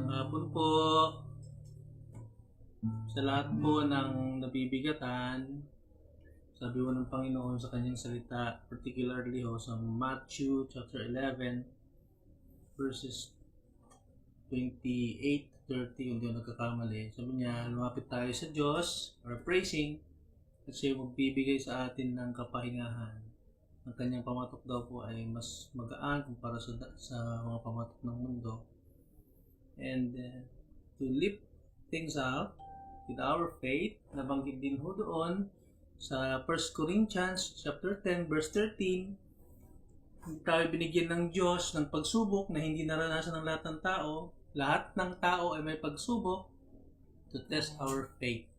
Hapon po sa lahat po ng nabibigatan, sabi po ng Panginoon sa kanyang salita, particularly sa Matthew chapter 11 verses 28-30, kung di ako nagkakamali. Sabi niya, lumapit tayo sa Diyos or praising at siya magbibigay sa atin ng kapahingahan. Ang kanyang pamatok daw po ay mas magaan kumpara sa mga pamatok ng mundo. And to lift things up with our faith, nabanggit din ho doon sa 1 Corinthians chapter 10 verse 13, tayo binigyan ng Diyos ng pagsubok na hindi naranasan ng lahat ng tao. Lahat ng tao ay may pagsubok to test our faith.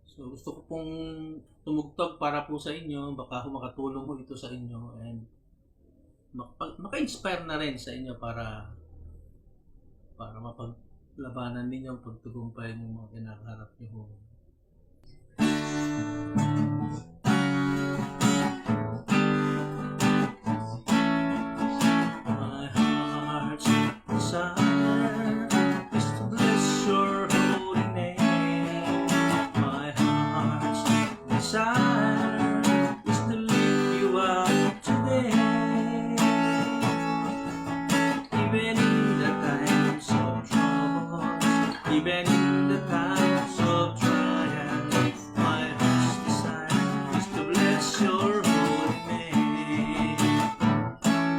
So gusto ko pong tumugtog para po sa inyo, baka makatulong ko ito sa inyo and maka-inspire na rin sa inyo para mapaglabanan ninyo ang pagtagumpayan ng mga kinakaharap niyo. My heart's desire is to bless your holy name. My heart's desire is to lift you up today. Even in the times of trouble, even in the times of trial, my heart's desire is to bless your holy name.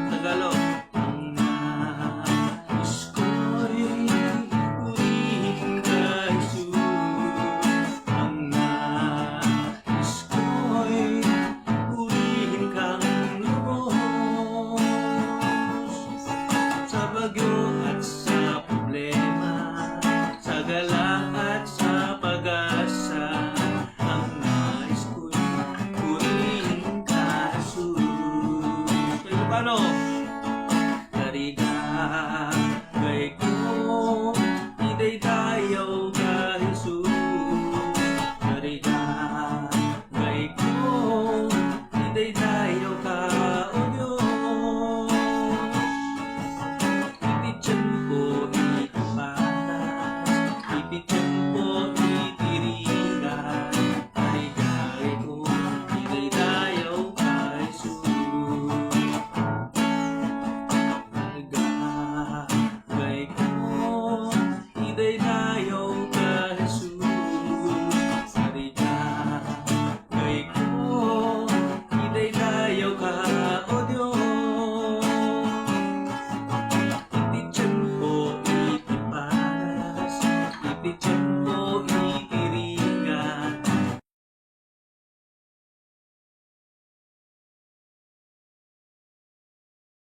Tagalog. Ang nais ko'y purihin ka, Jesus. Ang nais ko'y purihin kang lubos. Sa bagyo at sa problema, sa galak at sa pag-asa, ang nais ko'y purihin ka, Jesus. Pero paano? Caridad